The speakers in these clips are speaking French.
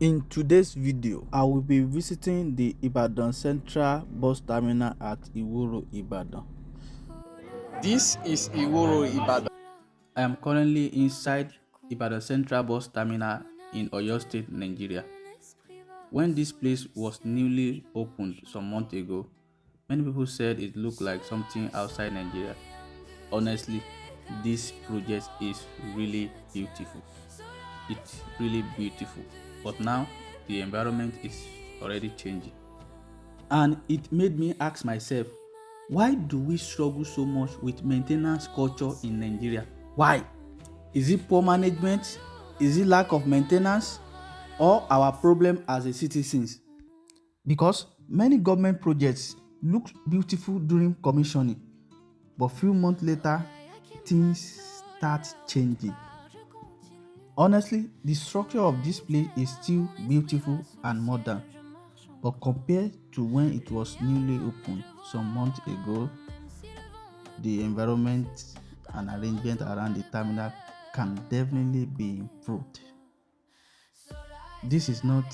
In today's video, I will be visiting the Ibadan Central Bus Terminal at Iwo Road, Ibadan. This is Iwo Road, Ibadan. I am currently inside Ibadan Central Bus Terminal in Oyo State, Nigeria. When this place was newly opened some months ago, many people said it looked like something outside Nigeria. Honestly, this project is really beautiful. It's really beautiful. But now the environment is already changing. And it made me ask myself, why do we struggle so much with maintenance culture in Nigeria? Why? Is it poor management? Is it lack of maintenance? Or our problem as a citizens? Because many government projects look beautiful during commissioning, but few months later, things start changing. Honestly, the structure of this place is still beautiful and modern, but compared to when it was newly opened some months ago, the environment and arrangement around the terminal can definitely be improved. This is not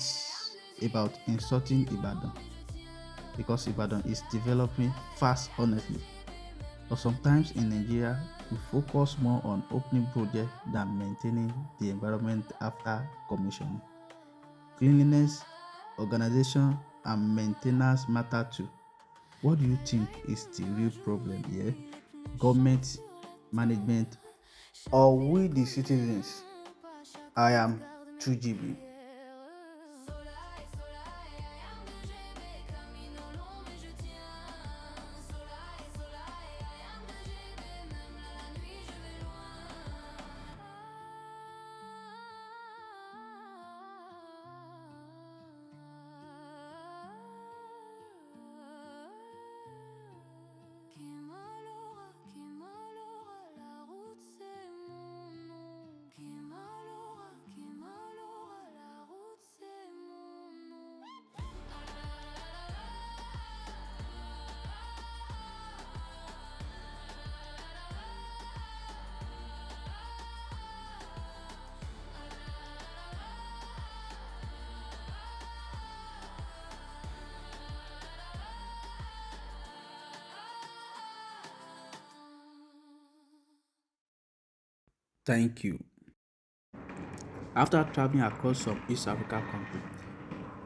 about insulting Ibadan because Ibadan is developing fast, honestly. But sometimes in Nigeria, we focus more on opening projects than maintaining the environment after commissioning. Cleanliness, organization, and maintenance matter too. What do you think is the real problem here? Government, management, or we the citizens? I am 2GB. Thank you. After traveling across some East Africa countries,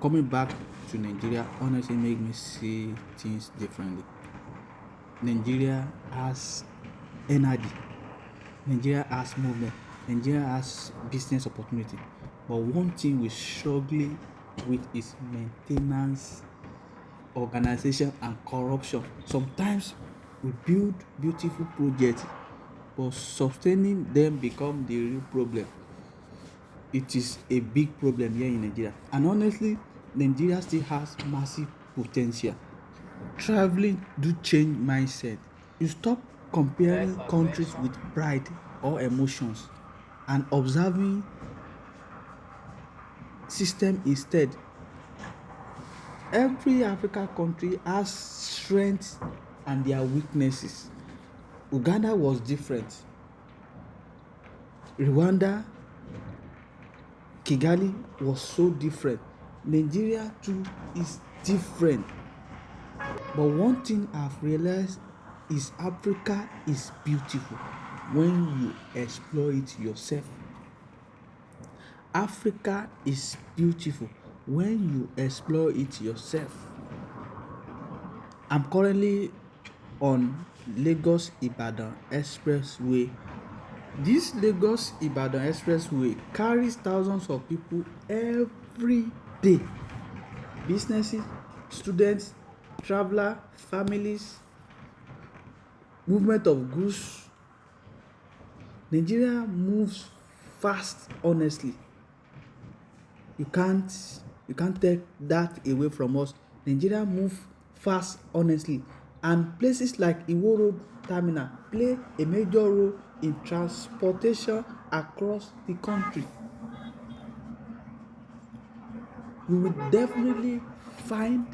coming back to Nigeria honestly made me see things differently. Nigeria has energy, Nigeria has movement, Nigeria has business opportunity. But one thing we're struggling with is maintenance, organization, and corruption. Sometimes we build beautiful projects, but sustaining them become the real problem. It is a big problem here in Nigeria. And honestly, Nigeria still has massive potential. Traveling do change mindset. You stop comparing countries with pride or emotions and observing system instead. Every African country has strengths and their weaknesses. Uganda was different. Rwanda, Kigali was so different. Nigeria too is different. But one thing I've realized is Africa is beautiful when you explore it yourself. Africa is beautiful when you explore it yourself. I'm currently on Lagos-Ibadan Expressway. This Lagos-Ibadan Expressway carries thousands of people every day. Businesses, students, travelers, families, movement of goods. Nigeria moves fast, honestly. You can't you can't take that away from us. Nigeria move fast, honestly, and places like Iwo Road terminal play a major role in transportation across the country. We will definitely find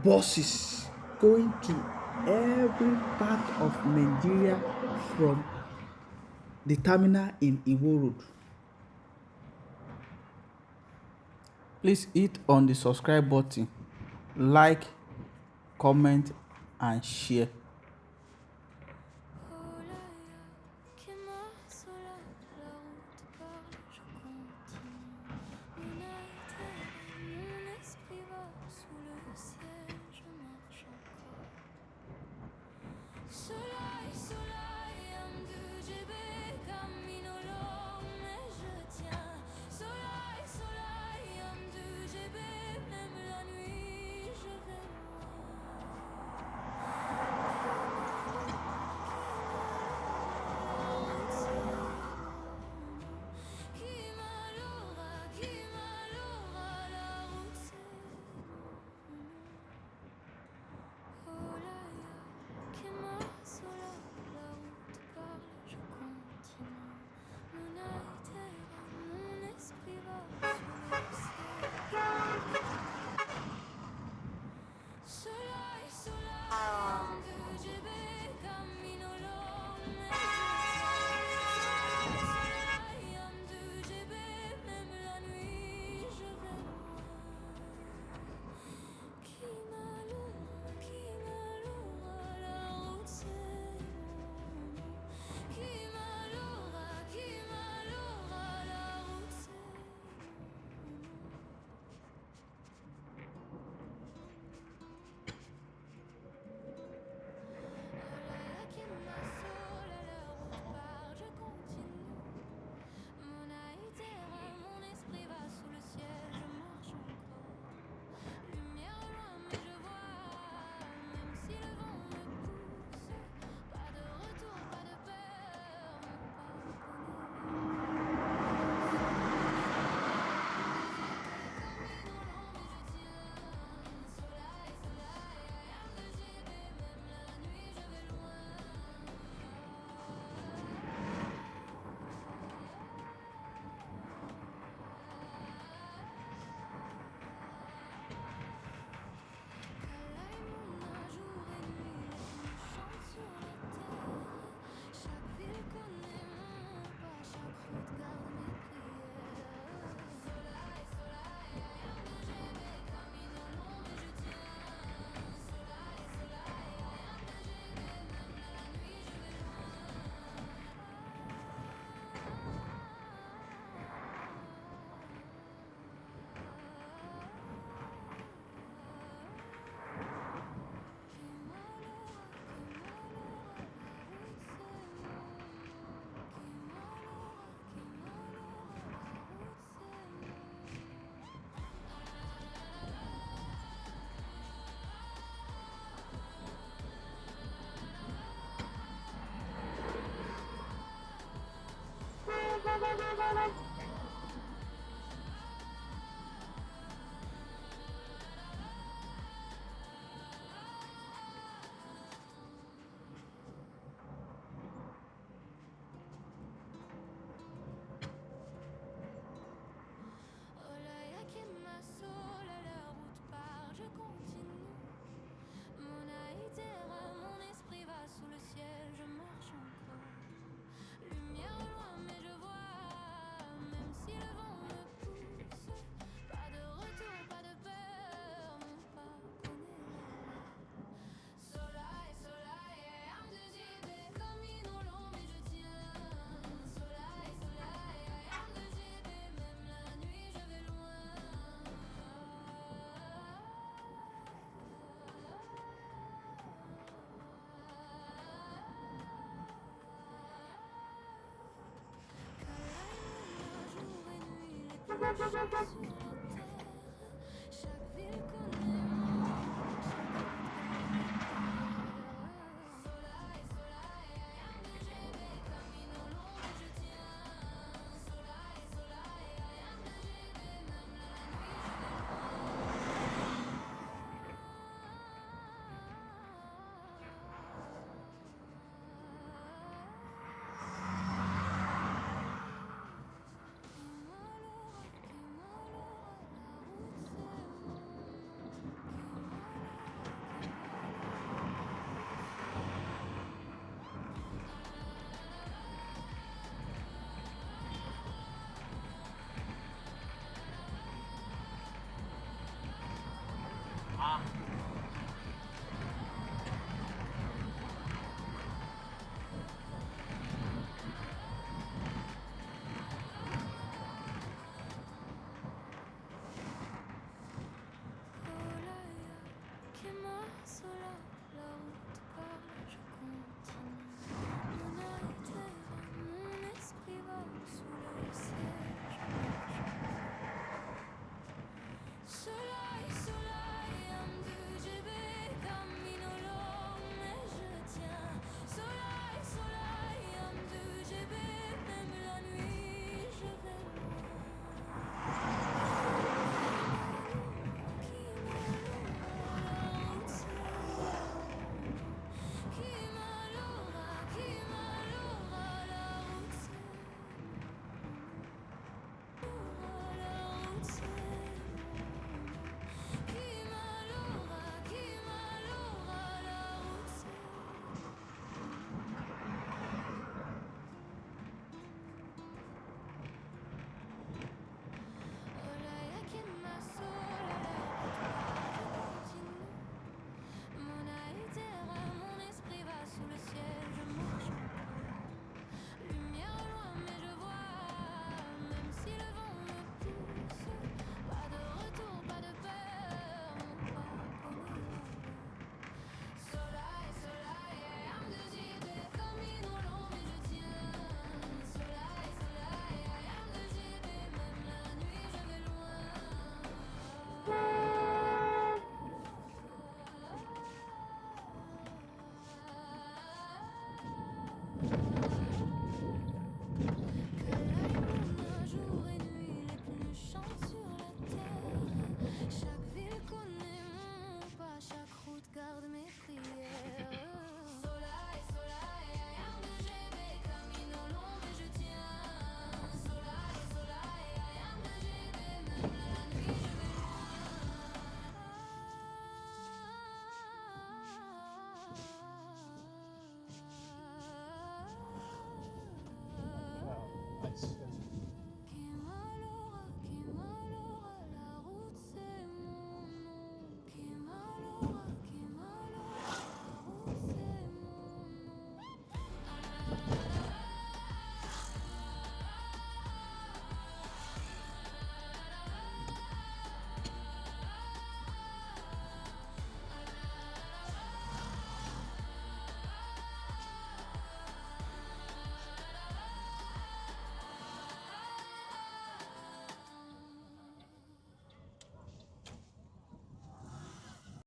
buses going to every part of Nigeria from the terminal in Iwo Road. Please hit on the subscribe button, like, comment, and share. Oh là là, che sola, la route parle, je continue. Mon âme terre, mon esprit va sous le ciel, je marche encore. Soleil, soleil, âme de GB, camino long, mais je tiens. Soleil, soleil, âme de GB, même la nuit, je vais Soleil, soleil, de GB, camino long, mais je tiens. Soleil, soleil, de GB, même la nuit, je vais loin. Qui m'allume, la route c'est mon nom. Qui m'allume, la route c'est mon nom. Olaya qui m'a saoulé, la route part, je continue. Mon âme terre, mon esprit va sous le ciel, je marche encore. Lumière au loin, mais je vois, même si le vent me pousse. Pas de retour, pas de peur, mon pas connaît la camino long, mais je tiens. Soleil, soleil, âme de GB, même la nuit, je vais loin. Kalaïmouna, jour et nuit, les plumes chantent sur la terre. Chaque ville connaît mon pas, chaque route garde mes prières. Soleil, soleil, âme de GB, camino long, mais je tiens. Soleil, soleil, âme de GB, même la nuit, je vais loin. Olaya qui m'a saoulé, la route part, je continue. Mon âme terre, mon esprit va sous le ciel, je marche encore. Lumière au loin, mais je vois, même si le vent me pousse. Pas de retour, pas de peur, mon pas connaît la voie. Soleil, soleil, âme de GB, camino long, mais je tiens. Soleil, soleil, âme de GB, même la nuit, je vais loin. Kalaïmouna, jour et nuit, les plumes chantent sur la